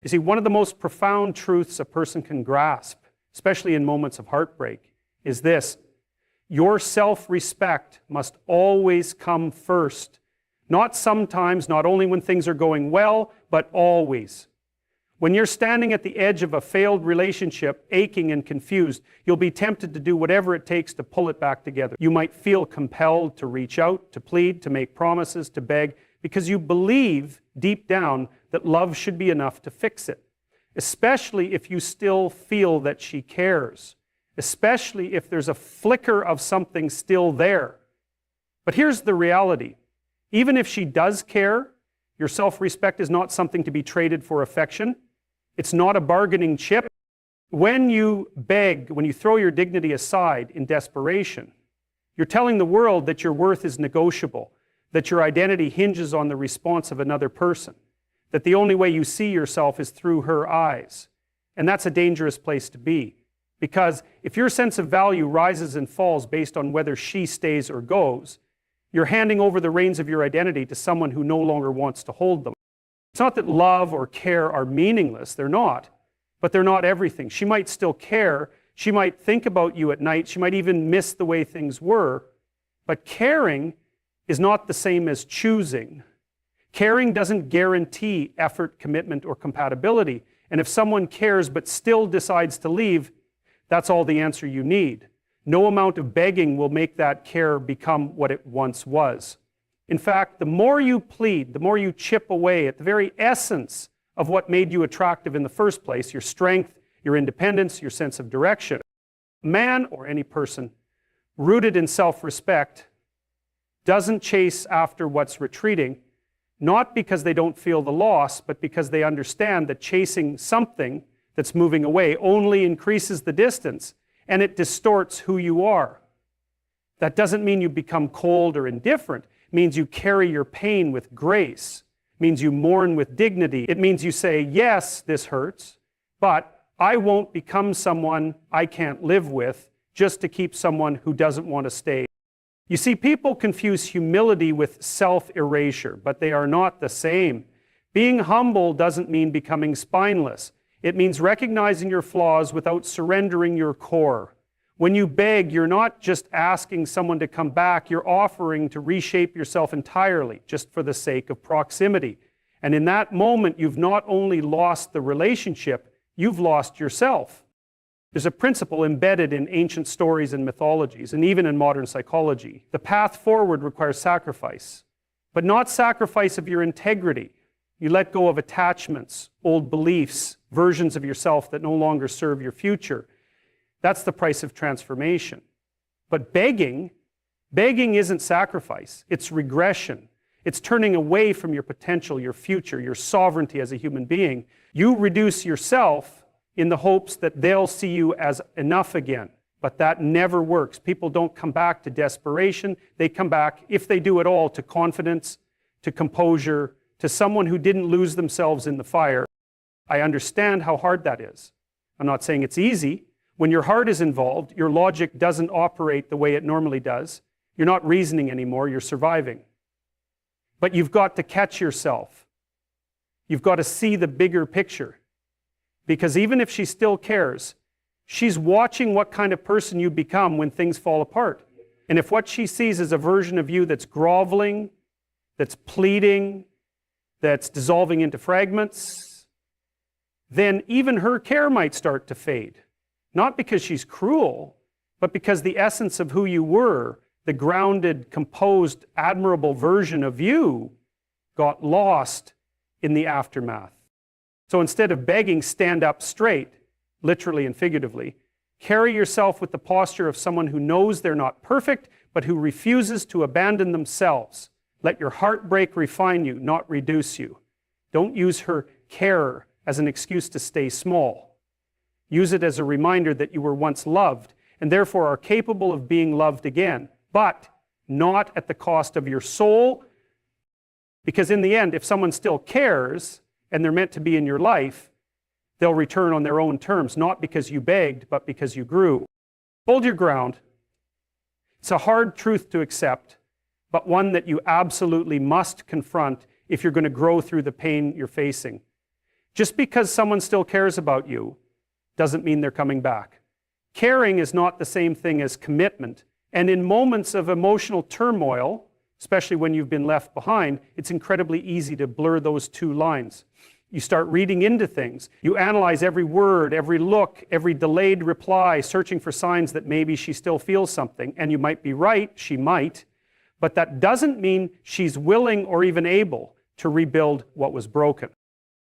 You see, one of the most profound truths a person can grasp, especially in moments of heartbreak, is this: your self-respect must always come first. Not sometimes, not only when things are going well, but always. When you're standing at the edge of a failed relationship, aching and confused, you'll be tempted to do whatever it takes to pull it back together. You might feel compelled to reach out, to plead, to make promises, to beg, because you believe deep down that love should be enough to fix it. Especially if you still feel that she cares. Especially if there's a flicker of something still there. But here's the reality. Even if she does care, your self-respect is not something to be traded for affection. It's not a bargaining chip. When you beg, when you throw your dignity aside in desperation, you're telling the world that your worth is negotiable, that your identity hinges on the response of another person, that the only way you see yourself is through her eyes. And that's a dangerous place to be. Because if your sense of value rises and falls based on whether she stays or goes, you're handing over the reins of your identity to someone who no longer wants to hold them. It's not that love or care are meaningless, they're not, but they're not everything. She might still care, she might think about you at night, she might even miss the way things were, but caring is not the same as choosing. Caring doesn't guarantee effort, commitment, or compatibility, and if someone cares but still decides to leave, that's all the answer you need. No amount of begging will make that care become what it once was. In fact, the more you plead, the more you chip away at the very essence of what made you attractive in the first place, your strength, your independence, your sense of direction. A man, or any person, rooted in self-respect, doesn't chase after what's retreating, not because they don't feel the loss, but because they understand that chasing something that's moving away only increases the distance, and it distorts who you are. That doesn't mean you become cold or indifferent. It means you carry your pain with grace. It means you mourn with dignity. It means you say, yes, this hurts, but I won't become someone I can't live with just to keep someone who doesn't want to stay. You see, people confuse humility with self-erasure, but they are not the same. Being humble doesn't mean becoming spineless. It means recognizing your flaws without surrendering your core. When you beg, you're not just asking someone to come back, you're offering to reshape yourself entirely, just for the sake of proximity. And in that moment, you've not only lost the relationship, you've lost yourself. There's a principle embedded in ancient stories and mythologies, and even in modern psychology. The path forward requires sacrifice, but not sacrifice of your integrity. You let go of attachments, old beliefs, versions of yourself that no longer serve your future. That's the price of transformation. But begging isn't sacrifice, it's regression. It's turning away from your potential, your future, your sovereignty as a human being. You reduce yourself in the hopes that they'll see you as enough again. But that never works. People don't come back to desperation. They come back, if they do at all, to confidence, to composure, to someone who didn't lose themselves in the fire. I understand how hard that is. I'm not saying it's easy. When your heart is involved, your logic doesn't operate the way it normally does. You're not reasoning anymore, you're surviving. But you've got to catch yourself. You've got to see the bigger picture. Because even if she still cares, she's watching what kind of person you become when things fall apart. And if what she sees is a version of you that's groveling, that's pleading, that's dissolving into fragments, then even her care might start to fade. Not because she's cruel, but because the essence of who you were, the grounded, composed, admirable version of you, got lost in the aftermath. So instead of begging, stand up straight, literally and figuratively. Carry yourself with the posture of someone who knows they're not perfect, but who refuses to abandon themselves. Let your heartbreak refine you, not reduce you. Don't use her care as an excuse to stay small. Use it as a reminder that you were once loved and therefore are capable of being loved again, but not at the cost of your soul. Because in the end, if someone still cares and they're meant to be in your life, they'll return on their own terms, not because you begged, but because you grew. Hold your ground. It's a hard truth to accept, but one that you absolutely must confront if you're going to grow through the pain you're facing. Just because someone still cares about you doesn't mean they're coming back. Caring is not the same thing as commitment. And in moments of emotional turmoil, especially when you've been left behind, it's incredibly easy to blur those two lines. You start reading into things. You analyze every word, every look, every delayed reply, searching for signs that maybe she still feels something. And you might be right, she might, but that doesn't mean she's willing or even able to rebuild what was broken.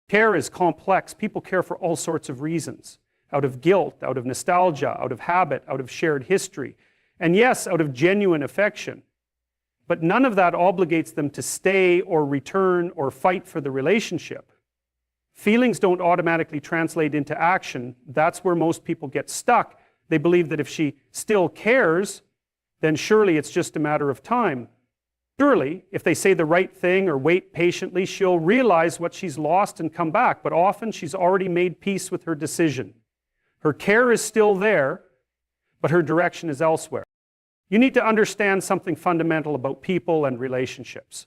Care is complex. People care for all sorts of reasons. Out of guilt, out of nostalgia, out of habit, out of shared history. And yes, out of genuine affection. But none of that obligates them to stay or return or fight for the relationship. Feelings don't automatically translate into action. That's where most people get stuck. They believe that if she still cares, then surely it's just a matter of time. Surely, if they say the right thing or wait patiently, she'll realize what she's lost and come back. But often she's already made peace with her decision. Her care is still there, but her direction is elsewhere. You need to understand something fundamental about people and relationships.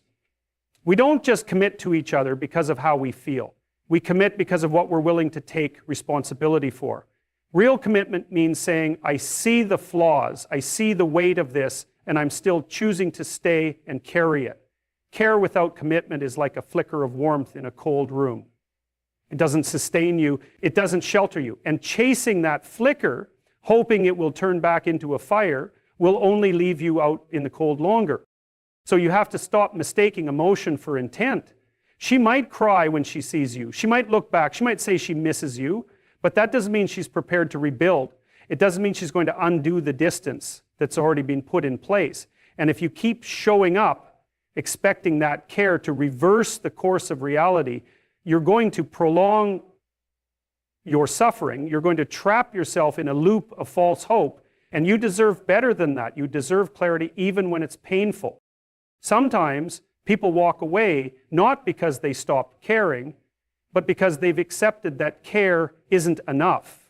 We don't just commit to each other because of how we feel. We commit because of what we're willing to take responsibility for. Real commitment means saying, I see the flaws, I see the weight of this, and I'm still choosing to stay and carry it. Care without commitment is like a flicker of warmth in a cold room. It doesn't sustain you, it doesn't shelter you. And chasing that flicker, hoping it will turn back into a fire, will only leave you out in the cold longer. So you have to stop mistaking emotion for intent. She might cry when she sees you. She might look back. She might say she misses you, but that doesn't mean she's prepared to rebuild. It doesn't mean she's going to undo the distance that's already been put in place. And if you keep showing up, expecting that care to reverse the course of reality, you're going to prolong your suffering. You're going to trap yourself in a loop of false hope. And you deserve better than that. You deserve clarity even when it's painful. Sometimes people walk away not because they stopped caring, but because they've accepted that care isn't enough.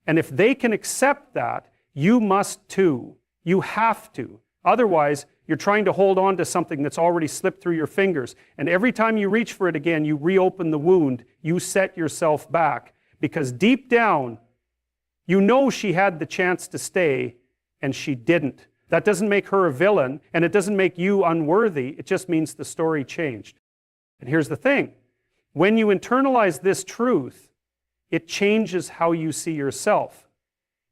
And if they can accept that, you must too. You have to. Otherwise, you're trying to hold on to something that's already slipped through your fingers. And every time you reach for it again, you reopen the wound. You set yourself back. Because deep down, you know she had the chance to stay, and she didn't. That doesn't make her a villain, and it doesn't make you unworthy. It just means the story changed. And here's the thing. When you internalize this truth, it changes how you see yourself.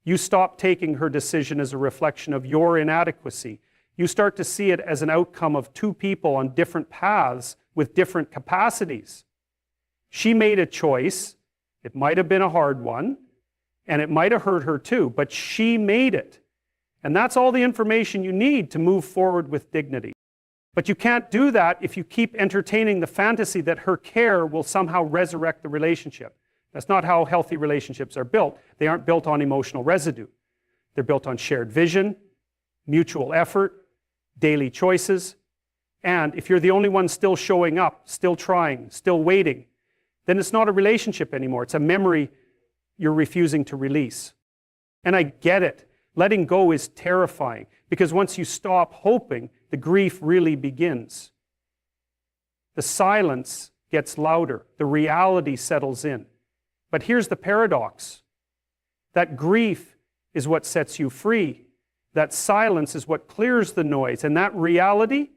You stop taking her decision as a reflection of your inadequacy. You start to see it as an outcome of two people on different paths with different capacities. She made a choice. It might have been a hard one, and it might have hurt her too, but she made it. And that's all the information you need to move forward with dignity. But you can't do that if you keep entertaining the fantasy that her care will somehow resurrect the relationship. That's not how healthy relationships are built. They aren't built on emotional residue. They're built on shared vision, mutual effort, daily choices. And if you're the only one still showing up, still trying, still waiting, then it's not a relationship anymore. It's a memory you're refusing to release. And I get it. Letting go is terrifying because once you stop hoping, the grief really begins. The silence gets louder. The reality settles in. But here's the paradox. That grief is what sets you free. That silence is what clears the noise. And that reality,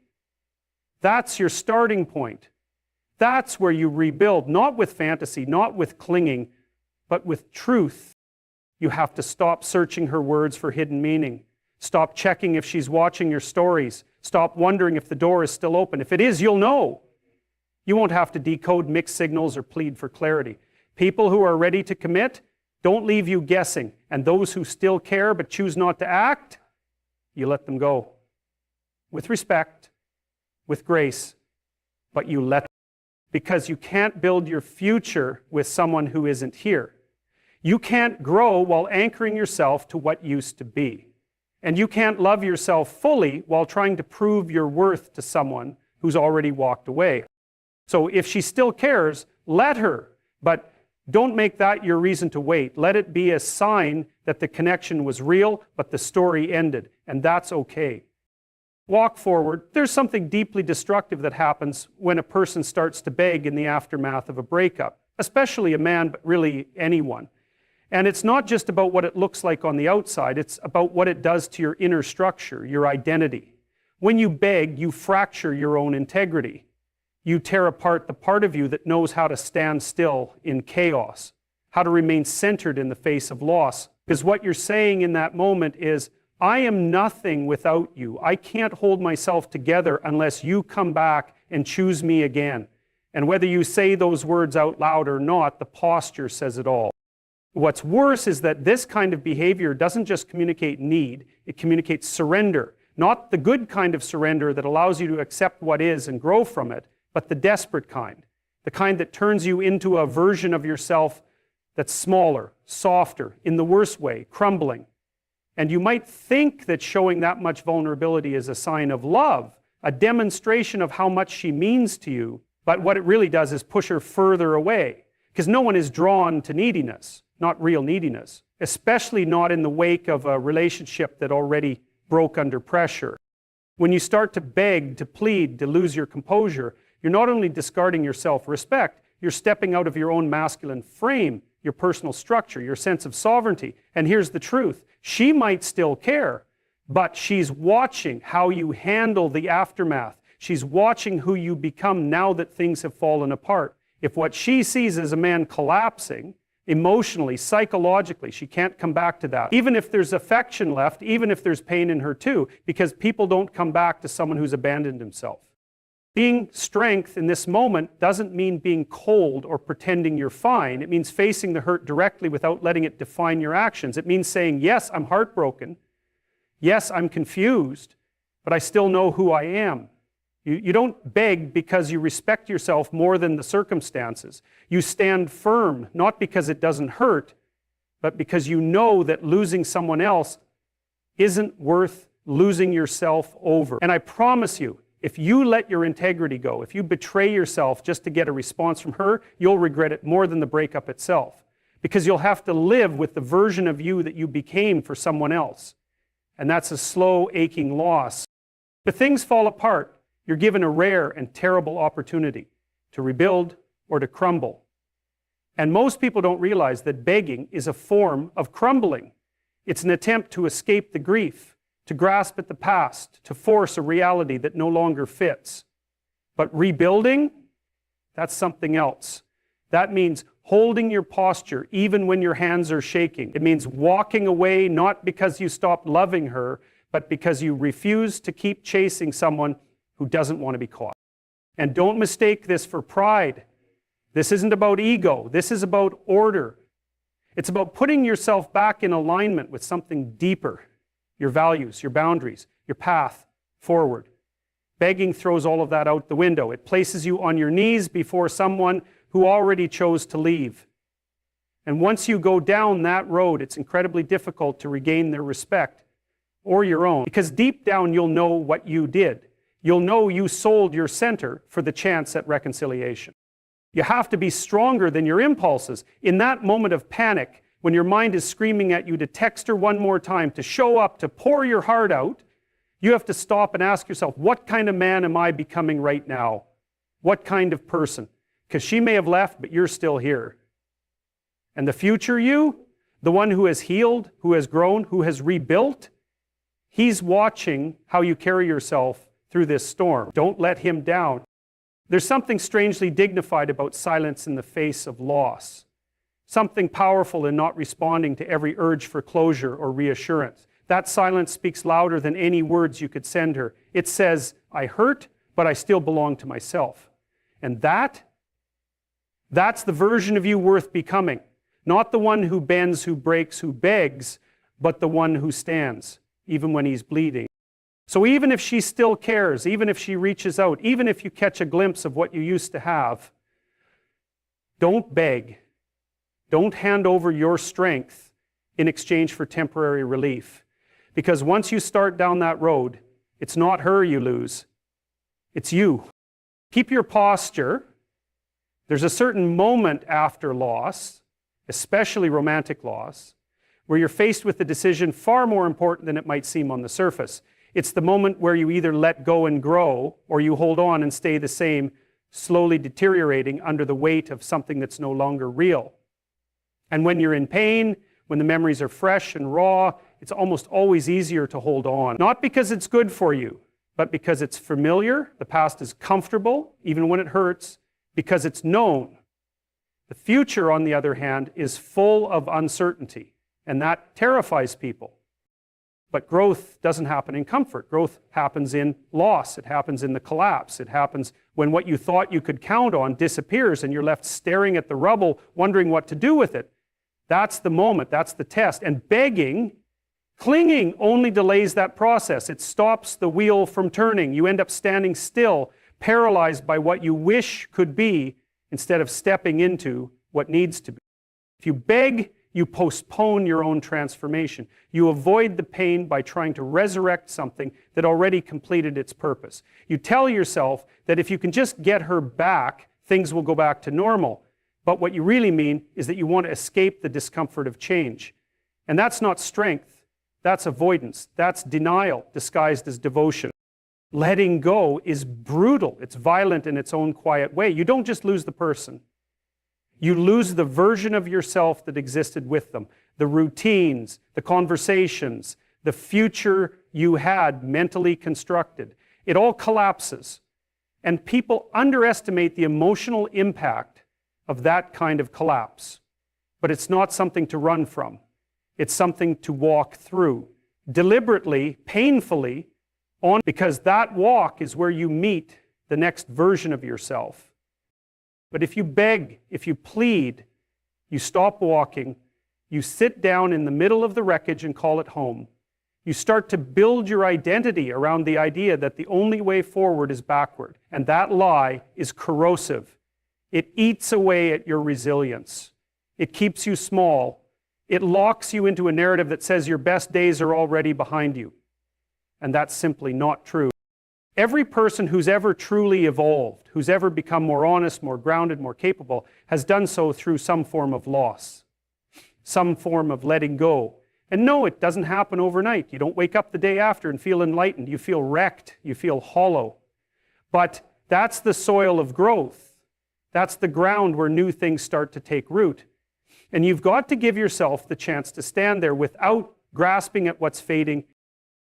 that's your starting point. That's where you rebuild, not with fantasy, not with clinging, but with truth. You have to stop searching her words for hidden meaning. Stop checking if she's watching your stories. Stop wondering if the door is still open. If it is, you'll know. You won't have to decode mixed signals or plead for clarity. People who are ready to commit don't leave you guessing. And those who still care but choose not to act, you let them go. With respect, with grace, but you let them. Because you can't build your future with someone who isn't here. You can't grow while anchoring yourself to what used to be. And you can't love yourself fully while trying to prove your worth to someone who's already walked away. So if she still cares, let her. But don't make that your reason to wait. Let it be a sign that the connection was real, but the story ended. And that's okay. Walk forward. There's something deeply destructive that happens when a person starts to beg in the aftermath of a breakup. especially a man, but really anyone. And it's not just about what it looks like on the outside, it's about what it does to your inner structure, your identity. When you beg, you fracture your own integrity. You tear apart the part of you that knows how to stand still in chaos, how to remain centered in the face of loss. Because what you're saying in that moment is, I am nothing without you. I can't hold myself together unless you come back and choose me again. And whether you say those words out loud or not, the posture says it all. What's worse is that this kind of behavior doesn't just communicate need, it communicates surrender. Not the good kind of surrender that allows you to accept what is and grow from it, but the desperate kind. The kind that turns you into a version of yourself that's smaller, softer, in the worst way, crumbling. And you might think that showing that much vulnerability is a sign of love, a demonstration of how much she means to you, but what it really does is push her further away. Because no one is drawn to neediness, not real neediness, especially not in the wake of a relationship that already broke under pressure. When you start to beg, to plead, to lose your composure, you're not only discarding your self-respect, you're stepping out of your own masculine frame, your personal structure, your sense of sovereignty. And here's the truth. She might still care, but she's watching how you handle the aftermath. She's watching who you become now that things have fallen apart. If what she sees is a man collapsing, emotionally, psychologically, she can't come back to that. Even if there's affection left, even if there's pain in her too, because people don't come back to someone who's abandoned himself. Being strength in this moment doesn't mean being cold or pretending you're fine. It means facing the hurt directly without letting it define your actions. It means saying, yes, I'm heartbroken. Yes, I'm confused, but I still know who I am. You don't beg because you respect yourself more than the circumstances. You stand firm, not because it doesn't hurt, but because you know that losing someone else isn't worth losing yourself over. And I promise you, if you let your integrity go, if you betray yourself just to get a response from her, you'll regret it more than the breakup itself. Because you'll have to live with the version of you that you became for someone else. And that's a slow, aching loss. If things fall apart, you're given a rare and terrible opportunity to rebuild or to crumble. And most people don't realize that begging is a form of crumbling. It's an attempt to escape the grief, to grasp at the past, to force a reality that no longer fits. But rebuilding, that's something else. That means holding your posture even when your hands are shaking. It means walking away not because you stopped loving her, but because you refuse to keep chasing someone who doesn't want to be caught. And don't mistake this for pride. This isn't about ego. This is about order. It's about putting yourself back in alignment with something deeper. Your values, your boundaries, your path forward. Begging throws all of that out the window. It places you on your knees before someone who already chose to leave. And once you go down that road, it's incredibly difficult to regain their respect or your own. Because deep down, you'll know what you did. You'll know you sold your center for the chance at reconciliation. You have to be stronger than your impulses. In that moment of panic, when your mind is screaming at you to text her one more time, to show up, to pour your heart out, you have to stop and ask yourself, what kind of man am I becoming right now? What kind of person? Because she may have left, but you're still here. And the future you, the one who has healed, who has grown, who has rebuilt, he's watching how you carry yourself through this storm. Don't let him down. There's something strangely dignified about silence in the face of loss. Something powerful in not responding to every urge for closure or reassurance. That silence speaks louder than any words you could send her. It says, I hurt, but I still belong to myself. And that's the version of you worth becoming. Not the one who bends, who breaks, who begs, but the one who stands, even when he's bleeding. So even if she still cares, even if she reaches out, even if you catch a glimpse of what you used to have, don't beg. Don't hand over your strength in exchange for temporary relief. Because once you start down that road, it's not her you lose, it's you. Keep your posture. There's a certain moment after loss, especially romantic loss, where you're faced with a decision far more important than it might seem on the surface. It's the moment where you either let go and grow, or you hold on and stay the same, slowly deteriorating under the weight of something that's no longer real. And when you're in pain, when the memories are fresh and raw, it's almost always easier to hold on. Not because it's good for you, but because it's familiar, the past is comfortable, even when it hurts, because it's known. The future, on the other hand, is full of uncertainty, and that terrifies people. But growth doesn't happen in comfort. Growth happens in loss. It happens in the collapse. It happens when what you thought you could count on disappears and you're left staring at the rubble, wondering what to do with it. That's the moment. That's the test. And begging, clinging only delays that process. It stops the wheel from turning. You end up standing still, paralyzed by what you wish could be instead of stepping into what needs to be. If you beg, you postpone your own transformation. You avoid the pain by trying to resurrect something that already completed its purpose. You tell yourself that if you can just get her back, things will go back to normal. But what you really mean is that you want to escape the discomfort of change. And that's not strength. That's avoidance. That's denial disguised as devotion. Letting go is brutal. It's violent in its own quiet way. You don't just lose the person. You lose the version of yourself that existed with them, the routines, the conversations, the future you had mentally constructed. It all collapses. And people underestimate the emotional impact of that kind of collapse. But it's not something to run from. It's something to walk through, deliberately, painfully, because that walk is where you meet the next version of yourself. But if you beg, if you plead, you stop walking, you sit down in the middle of the wreckage and call it home. You start to build your identity around the idea that the only way forward is backward. And that lie is corrosive. It eats away at your resilience. It keeps you small. It locks you into a narrative that says your best days are already behind you. And that's simply not true. Every person who's ever truly evolved, who's ever become more honest, more grounded, more capable, has done so through some form of loss, some form of letting go. And no, it doesn't happen overnight. You don't wake up the day after and feel enlightened. You feel wrecked. You feel hollow. But that's the soil of growth. That's the ground where new things start to take root. And you've got to give yourself the chance to stand there without grasping at what's fading.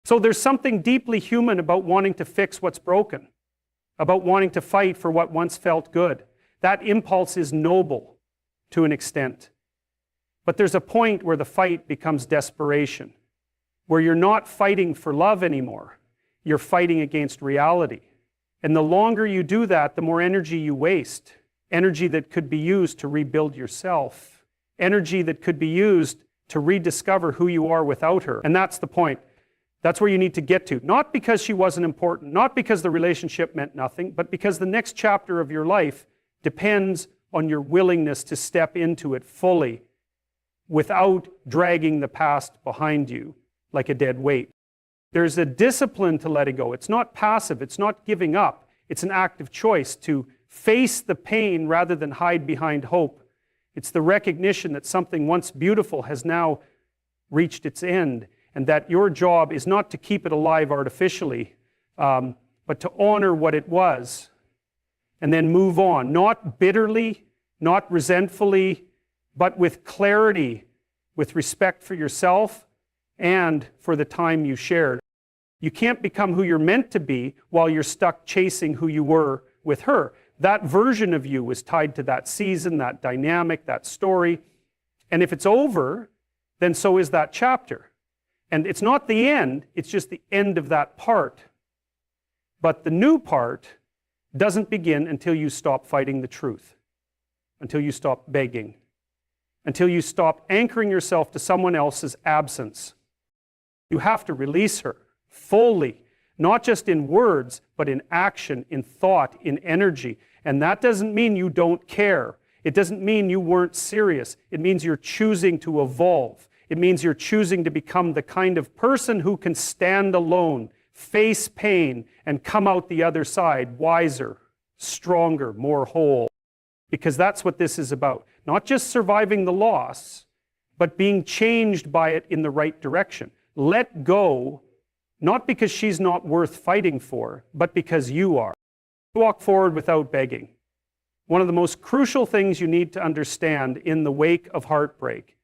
So there's something deeply human about wanting to fix what's broken, about wanting to fight for what once felt good. That impulse is noble to an extent. But there's a point where the fight becomes desperation, where you're not fighting for love anymore. You're fighting against reality. And the longer you do that, the more energy you waste. Energy that could be used to rebuild yourself. Energy that could be used to rediscover who you are without her. And that's the point. That's where you need to get to. Not because she wasn't important, not because the relationship meant nothing, but because the next chapter of your life depends on your willingness to step into it fully without dragging the past behind you like a dead weight. There's a discipline to letting go. It's not passive. It's not giving up. It's an active choice to face the pain rather than hide behind hope. It's the recognition that something once beautiful has now reached its end, and that your job is not to keep it alive artificially, but to honor what it was and then move on, not bitterly, not resentfully, but with clarity, with respect for yourself and for the time you shared. You can't become who you're meant to be while you're stuck chasing who you were with her. That version of you was tied to that season, that dynamic, that story. And if it's over, then so is that chapter. And it's not the end, it's just the end of that part. But the new part doesn't begin until you stop fighting the truth, until you stop begging, until you stop anchoring yourself to someone else's absence. You have to release her fully, not just in words, but in action, in thought, in energy. And that doesn't mean you don't care. It doesn't mean you weren't serious. It means you're choosing to evolve. It means you're choosing to become the kind of person who can stand alone, face pain, and come out the other side wiser, stronger, more whole. Because that's what this is about. Not just surviving the loss, but being changed by it in the right direction. Let go, not because she's not worth fighting for, but because you are. Walk forward without begging. One of the most crucial things you need to understand in the wake of heartbreak,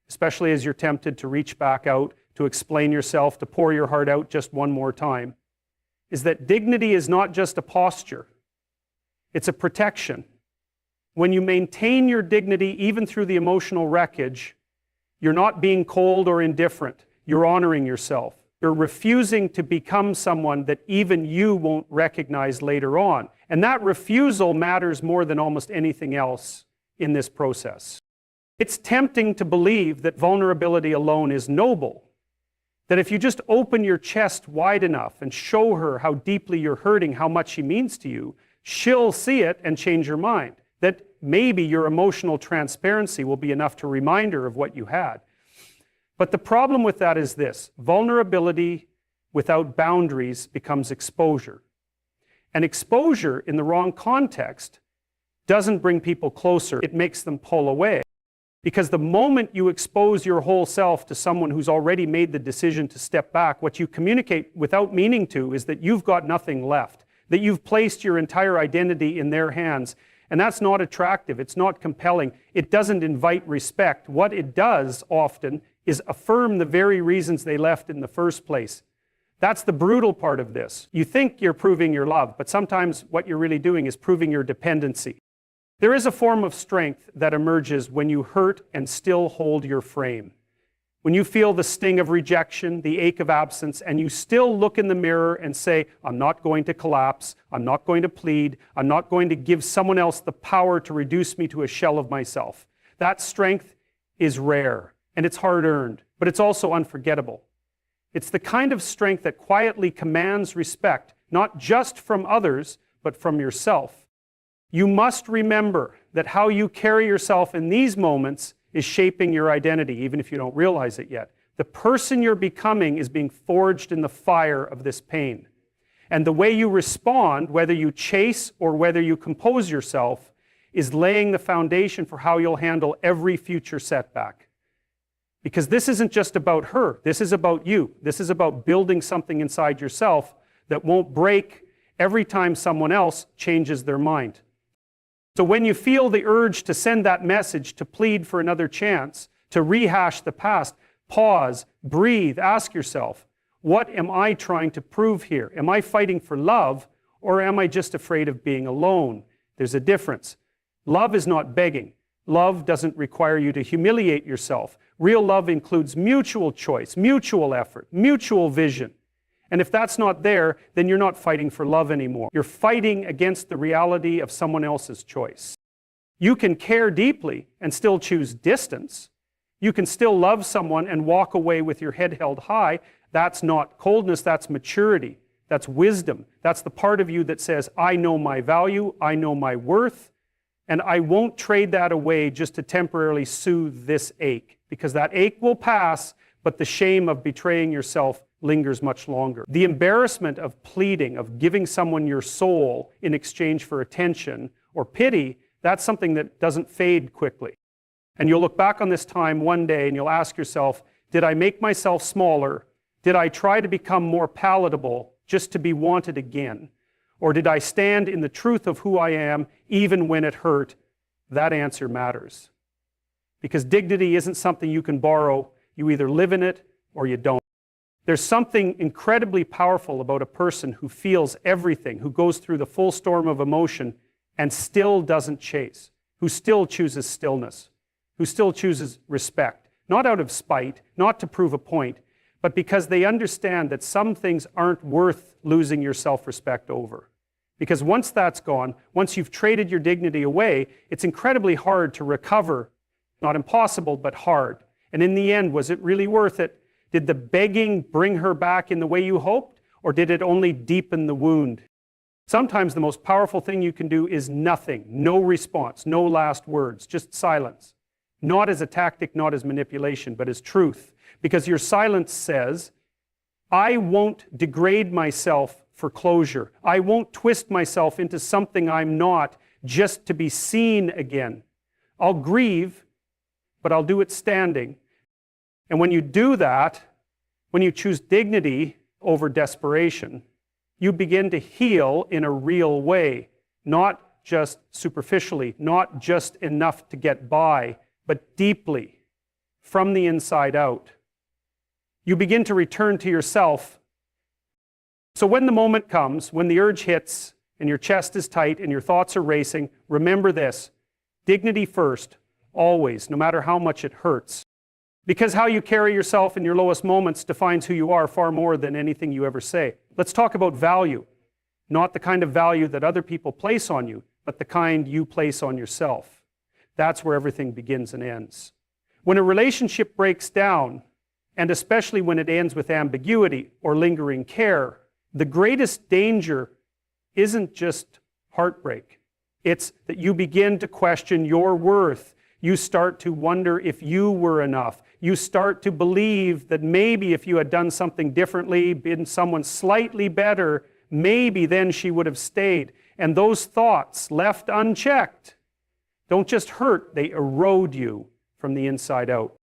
especially as you're tempted to reach back out, to explain yourself, to pour your heart out just one more time, is that dignity is not just a posture. It's a protection. When you maintain your dignity even through the emotional wreckage, you're not being cold or indifferent. You're honoring yourself. You're refusing to become someone that even you won't recognize later on. And that refusal matters more than almost anything else in this process. It's tempting to believe that vulnerability alone is noble. That if you just open your chest wide enough and show her how deeply you're hurting, how much she means to you, she'll see it and change her mind. That maybe your emotional transparency will be enough to remind her of what you had. But the problem with that is this: vulnerability without boundaries becomes exposure. And exposure in the wrong context doesn't bring people closer, it makes them pull away. Because the moment you expose your whole self to someone who's already made the decision to step back, what you communicate without meaning to is that you've got nothing left, that you've placed your entire identity in their hands. And that's not attractive, it's not compelling, it doesn't invite respect. What it does often is affirm the very reasons they left in the first place. That's the brutal part of this. You think you're proving your love, but sometimes what you're really doing is proving your dependency. There is a form of strength that emerges when you hurt and still hold your frame. When you feel the sting of rejection, the ache of absence, and you still look in the mirror and say, I'm not going to collapse, I'm not going to plead, I'm not going to give someone else the power to reduce me to a shell of myself. That strength is rare, and it's hard-earned, but it's also unforgettable. It's the kind of strength that quietly commands respect, not just from others, but from yourself. You must remember that how you carry yourself in these moments is shaping your identity, even if you don't realize it yet. The person you're becoming is being forged in the fire of this pain. And the way you respond, whether you chase or whether you compose yourself, is laying the foundation for how you'll handle every future setback. Because this isn't just about her, this is about you. This is about building something inside yourself that won't break every time someone else changes their mind. So when you feel the urge to send that message, to plead for another chance, to rehash the past, pause, breathe, ask yourself, what am I trying to prove here? Am I fighting for love, or am I just afraid of being alone? There's a difference. Love is not begging. Love doesn't require you to humiliate yourself. Real love includes mutual choice, mutual effort, mutual vision. And if that's not there, then you're not fighting for love anymore. You're fighting against the reality of someone else's choice. You can care deeply and still choose distance. You can still love someone and walk away with your head held high. That's not coldness, that's maturity. That's wisdom. That's the part of you that says, I know my value, I know my worth, and I won't trade that away just to temporarily soothe this ache. Because that ache will pass, but the shame of betraying yourself lingers much longer. The embarrassment of pleading, of giving someone your soul in exchange for attention or pity, that's something that doesn't fade quickly. And you'll look back on this time one day and you'll ask yourself, did I make myself smaller? Did I try to become more palatable just to be wanted again? Or did I stand in the truth of who I am even when it hurt? That answer matters. Because dignity isn't something you can borrow. You either live in it or you don't. There's something incredibly powerful about a person who feels everything, who goes through the full storm of emotion and still doesn't chase, who still chooses stillness, who still chooses respect, not out of spite, not to prove a point, but because they understand that some things aren't worth losing your self-respect over. Because once that's gone, once you've traded your dignity away, it's incredibly hard to recover. Not impossible, but hard. And in the end, was it really worth it? Did the begging bring her back in the way you hoped, or did it only deepen the wound? Sometimes the most powerful thing you can do is nothing, no response, no last words, just silence. Not as a tactic, not as manipulation, but as truth. Because your silence says, I won't degrade myself for closure. I won't twist myself into something I'm not just to be seen again. I'll grieve, but I'll do it standing. And when you do that, when you choose dignity over desperation, you begin to heal in a real way, not just superficially, not just enough to get by, but deeply, from the inside out. You begin to return to yourself. So when the moment comes, when the urge hits, and your chest is tight, and your thoughts are racing, remember this: dignity first, always, no matter how much it hurts. Because how you carry yourself in your lowest moments defines who you are far more than anything you ever say. Let's talk about value. Not the kind of value that other people place on you, but the kind you place on yourself. That's where everything begins and ends. When a relationship breaks down, and especially when it ends with ambiguity or lingering care, the greatest danger isn't just heartbreak. It's that you begin to question your worth. You start to wonder if you were enough. You start to believe that maybe if you had done something differently, been someone slightly better, maybe then she would have stayed. And those thoughts, left unchecked, don't just hurt, they erode you from the inside out.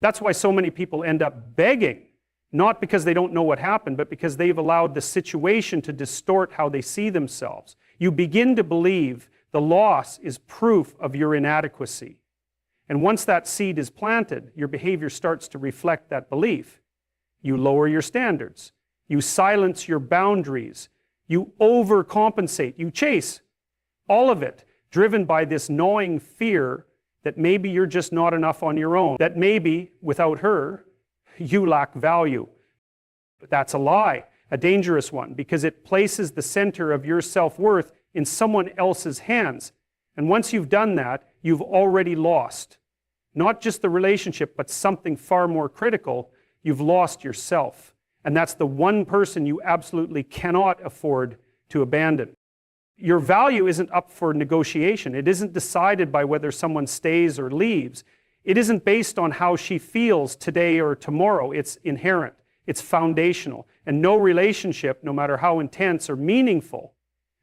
That's why so many people end up begging, not because they don't know what happened, but because they've allowed the situation to distort how they see themselves. You begin to believe the loss is proof of your inadequacy. And once that seed is planted, your behavior starts to reflect that belief. You lower your standards. You silence your boundaries. You overcompensate. You chase. All of it driven by this gnawing fear that maybe you're just not enough on your own. That maybe, without her, you lack value. But that's a lie, a dangerous one, because it places the center of your self-worth in someone else's hands. And once you've done that, you've already lost. Not just the relationship, but something far more critical. You've lost yourself. And that's the one person you absolutely cannot afford to abandon. Your value isn't up for negotiation. It isn't decided by whether someone stays or leaves. It isn't based on how she feels today or tomorrow. It's inherent. It's foundational. And no relationship, no matter how intense or meaningful,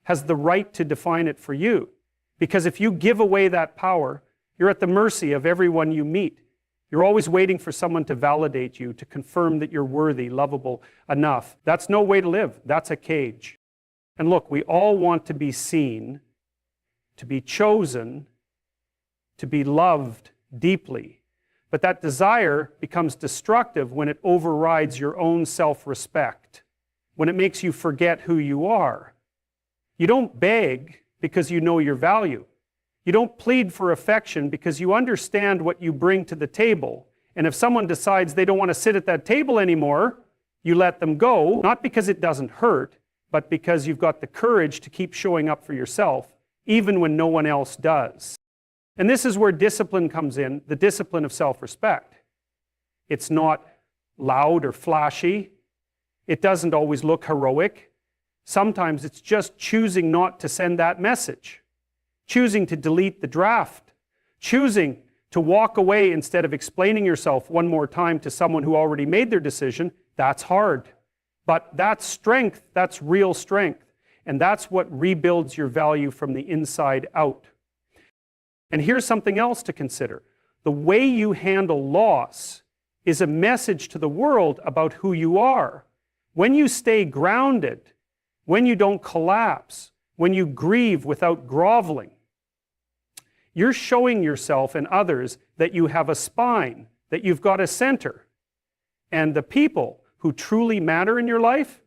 has the right to define it for you. Because if you give away that power, you're at the mercy of everyone you meet. You're always waiting for someone to validate you, to confirm that you're worthy, lovable enough. That's no way to live. That's a cage. And look, we all want to be seen, to be chosen, to be loved deeply. But that desire becomes destructive when it overrides your own self-respect, when it makes you forget who you are. You don't beg because you know your value. You don't plead for affection because you understand what you bring to the table. And if someone decides they don't want to sit at that table anymore, you let them go, not because it doesn't hurt, but because you've got the courage to keep showing up for yourself, even when no one else does. And this is where discipline comes in, the discipline of self-respect. It's not loud or flashy. It doesn't always look heroic. Sometimes it's just choosing not to send that message, choosing to delete the draft, choosing to walk away instead of explaining yourself one more time to someone who already made their decision. That's hard. But that's strength, that's real strength. And that's what rebuilds your value from the inside out. And here's something else to consider. The way you handle loss is a message to the world about who you are. When you stay grounded, when you don't collapse, when you grieve without groveling, you're showing yourself and others that you have a spine, that you've got a center. And the people who truly matter in your life,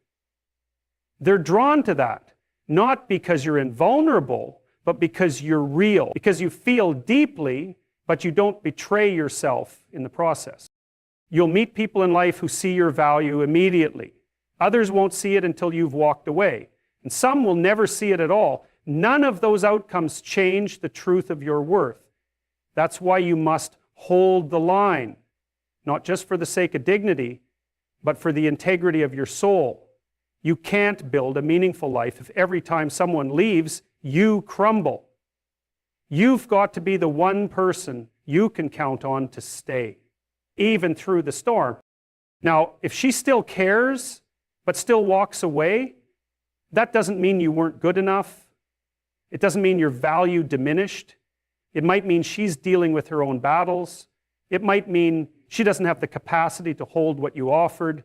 they're drawn to that. Not because you're invulnerable, but because you're real. Because you feel deeply, but you don't betray yourself in the process. You'll meet people in life who see your value immediately. Others won't see it until you've walked away. And some will never see it at all. None of those outcomes change the truth of your worth. That's why you must hold the line, not just for the sake of dignity, but for the integrity of your soul. You can't build a meaningful life if every time someone leaves, you crumble. You've got to be the one person you can count on to stay, even through the storm. Now, if she still cares, but still walks away, that doesn't mean you weren't good enough. It doesn't mean your value diminished. It might mean she's dealing with her own battles. It might mean she doesn't have the capacity to hold what you offered.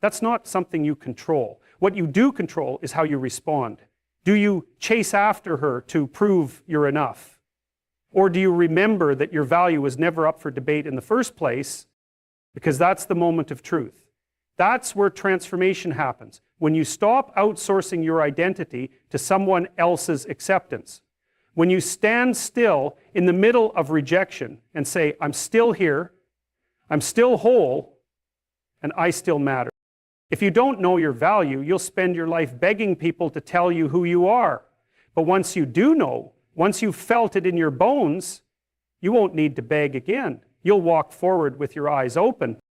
That's not something you control. What you do control is how you respond. Do you chase after her to prove you're enough? Or do you remember that your value was never up for debate in the first place, because that's the moment of truth? That's where transformation happens, when you stop outsourcing your identity to someone else's acceptance. When you stand still in the middle of rejection and say, I'm still here, I'm still whole, and I still matter. If you don't know your value, you'll spend your life begging people to tell you who you are. But once you do know, once you've felt it in your bones, you won't need to beg again. You'll walk forward with your eyes open.